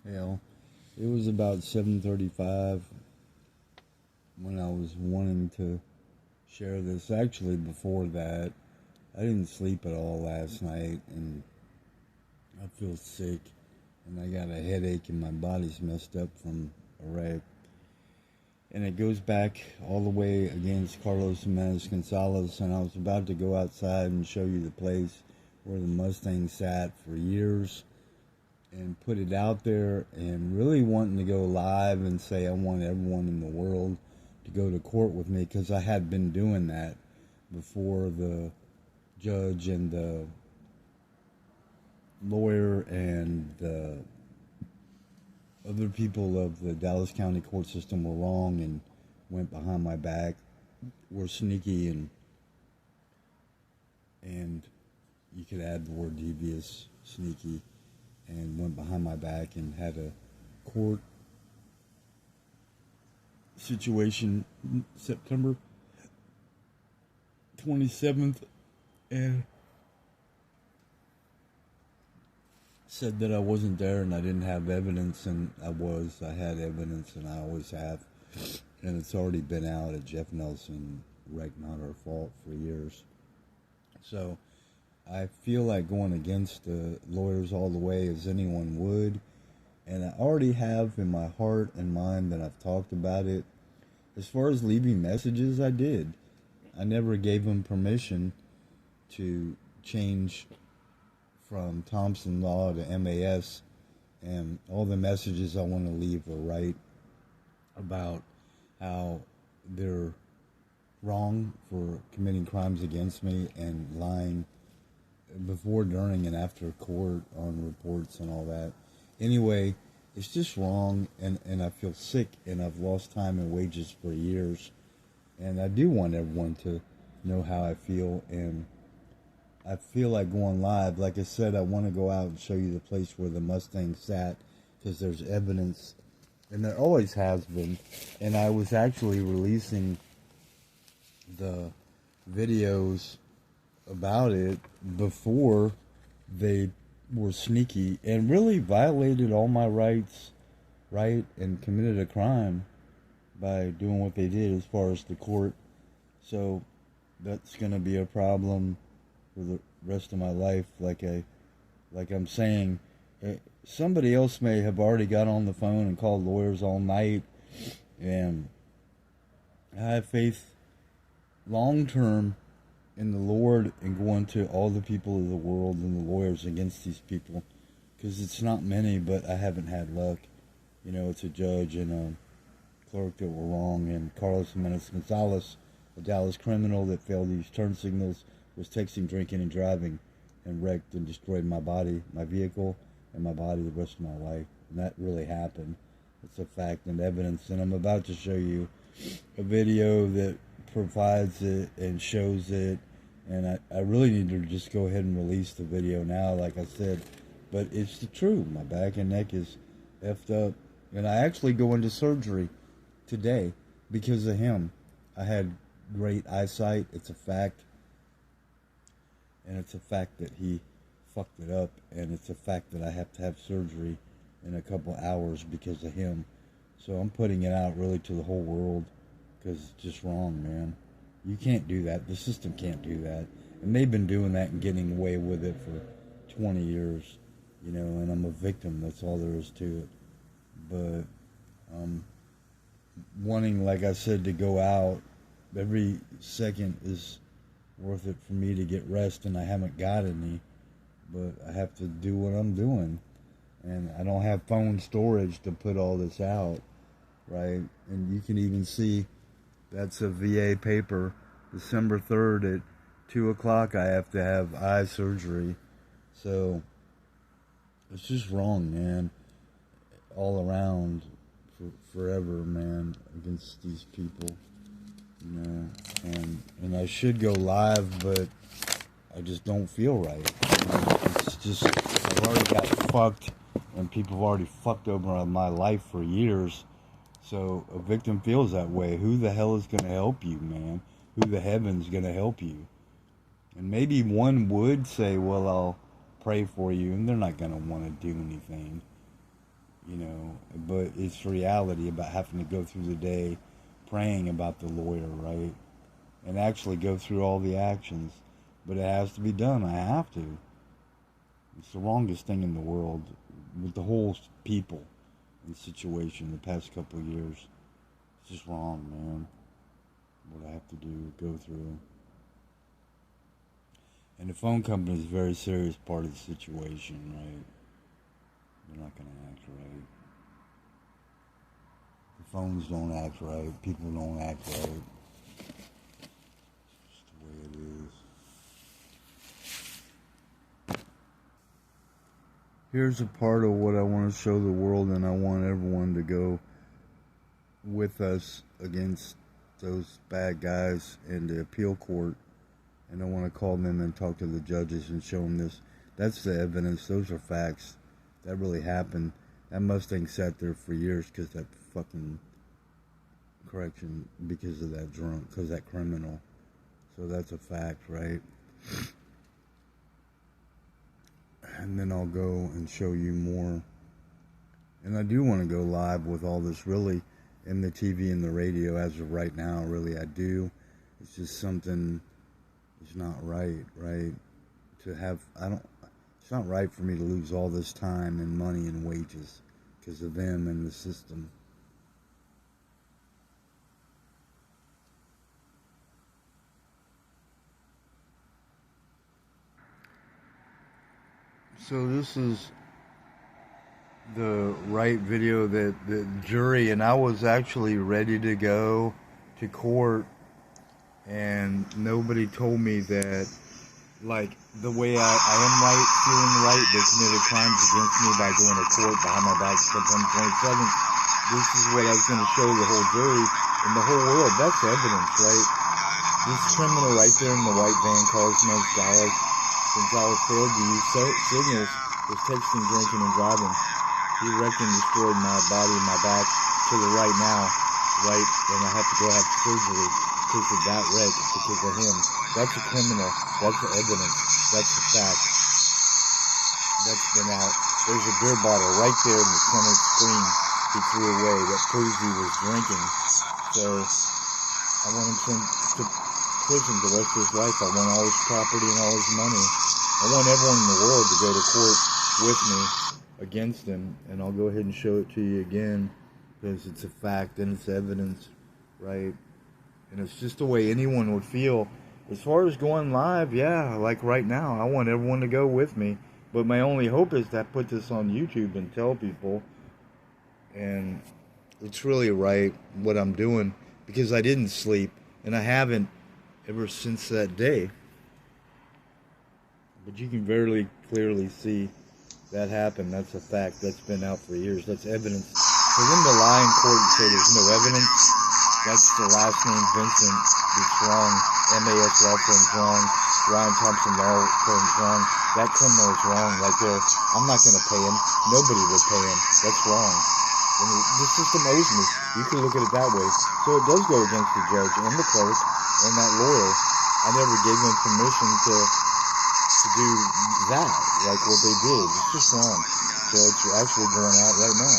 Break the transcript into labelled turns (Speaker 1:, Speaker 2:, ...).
Speaker 1: Hell, it was about 7:35 when I was wanting to share this. Actually, before that, I didn't sleep at all last night, and I feel sick, and I got a headache, and my body's messed up from a wreck. And it goes back all the way against Carlos Jimenez Gonzalez, and I was about to go outside and show you the place where the Mustang sat for years and put it out there, and really wanting to go live and say I want everyone in the world to go to court with me, because I had been doing that before the judge and the lawyer and the other people of the Dallas County court system were wrong and went behind my back, were sneaky, and you could add the word devious, sneaky, and went behind my back and had a court situation September 27th, and said that I wasn't there and I didn't have evidence, and I had evidence, and I always have, and it's already been out at Jeff Nelson, wreck not our fault, for years. So I feel like going against the lawyers all the way as anyone would, and I already have in my heart and mind that I've talked about it. As far as leaving messages, I did. I never gave them permission to change from Thompson Law to MAS, and all the messages I want to leave are right about how they're wrong for committing crimes against me and lying before, during, and after court on reports and all that. Anyway, it's just wrong, and I feel sick, and I've lost time and wages for years, and I do want everyone to know how I feel, and I feel like going live. Like I said, I want to go out and show you the place where the Mustang sat, because there's evidence, and there always has been. And I was actually releasing the videos about it before they were sneaky and really violated all my rights, right, and committed a crime by doing what they did as far as the court. So that's going to be a problem for the rest of my life. Like I'm saying, somebody else may have already got on the phone and called lawyers all night, and I have faith long term in the Lord and going to all the people of the world and the lawyers against these people, because it's not many, but I haven't had luck. You know, it's a judge and a clerk that were wrong, and Carlos Jimenez Gonzalez, a Dallas criminal that failed these turn signals, was texting, drinking, and driving, and wrecked and destroyed my body, my vehicle, and my body the rest of my life. And that really happened. It's a fact and evidence. And I'm about to show you a video that provides it and shows it. And I really need to just go ahead and release the video now, like I said. But it's the truth. My back and neck is effed up. And I actually go into surgery today because of him. I had great eyesight. It's a fact. And it's a fact that he fucked it up. And it's a fact that I have to have surgery in a couple hours because of him. So I'm putting it out really to the whole world, because it's just wrong, man. You can't do that. The system can't do that. And they've been doing that and getting away with it for 20 years, you know, and I'm a victim. That's all there is to it. But wanting, like I said, to go out, every second is worth it for me to get rest, and I haven't got any, but I have to do what I'm doing. And I don't have phone storage to put all this out, right? And you can even see that's a VA paper. December 3rd at 2 o'clock, I have to have eye surgery. So it's just wrong, man. All around, forever, man, against these people, you know. And I should go live, but I just don't feel right. You know? It's just, I've already got fucked, and people have already fucked over my life for years. So a victim feels that way. Who the hell is going to help you, man? Who the heaven's going to help you? And maybe one would say, well, I'll pray for you, and they're not going to want to do anything. you know, but it's reality about having to go through the day praying about the lawyer, right? And actually go through all the actions. But it has to be done. I have to. It's the wrongest thing in the world with the whole people and situation the past couple of years. It's just wrong, man. What I have to do, go through. And the phone company is a very serious part of the situation, right? They're not going to act right. The phones don't act right. People don't act right. It's just the way it is. Here's a part of what I want to show the world, and I want everyone to go with us against those bad guys in the appeal court. And I want to call them and talk to the judges and show them this. That's the evidence. Those are facts. That really happened. That Mustang sat there for years because that fucking correction, because of that drunk, because that criminal. So that's a fact, right? And then I'll go and show you more. And I do want to go live with all this, really, in the TV and the radio as of right now. Really, I do. It's just something. It's not right, right? It's not right for me to lose all this time and money and wages because of them and the system. So this is the right video that the jury, and I was actually ready to go to court, and nobody told me that, like, the way I am right, feeling right, they committed crimes against me by going to court behind my back September 27th. This is what I was going to show the whole jury and the whole world. That's evidence, right? This criminal right there in the white van, Carlos Gonzalez failed to use signals, was texting, drinking, and driving. He wrecked and destroyed my body and my back to the right now, right? And I have to go have surgery because of that wreck, because of him. That's a criminal. That's the evidence. That's the fact. That's been out. There's a beer bottle right there in the center screen he threw away that proves he was drinking. So I want him sent to prison the rest of his life. I want all his property and all his money. I want everyone in the world to go to court with me against him, and I'll go ahead and show it to you again because it's a fact and it's evidence, right? And it's just the way anyone would feel. As far as going live, yeah, like right now, I want everyone to go with me. But my only hope is to put this on YouTube and tell people. And it's really right what I'm doing because I didn't sleep, and I haven't ever since that day. But you can very clearly see that happened. That's a fact. That's been out for years. That's evidence. For them to lie in court and say there's no evidence, that's the last name Vincent. It's wrong. MAS law firm's wrong. Ryan Thompson law firm's wrong. That criminal is wrong right there. I'm not going to pay him. Nobody would pay him. That's wrong. And the system owes me. You can look at it that way. So it does go against the judge and the clerk and that lawyer. I never gave them permission to do that, like what they did. It's just wrong. So it's actually going out right now.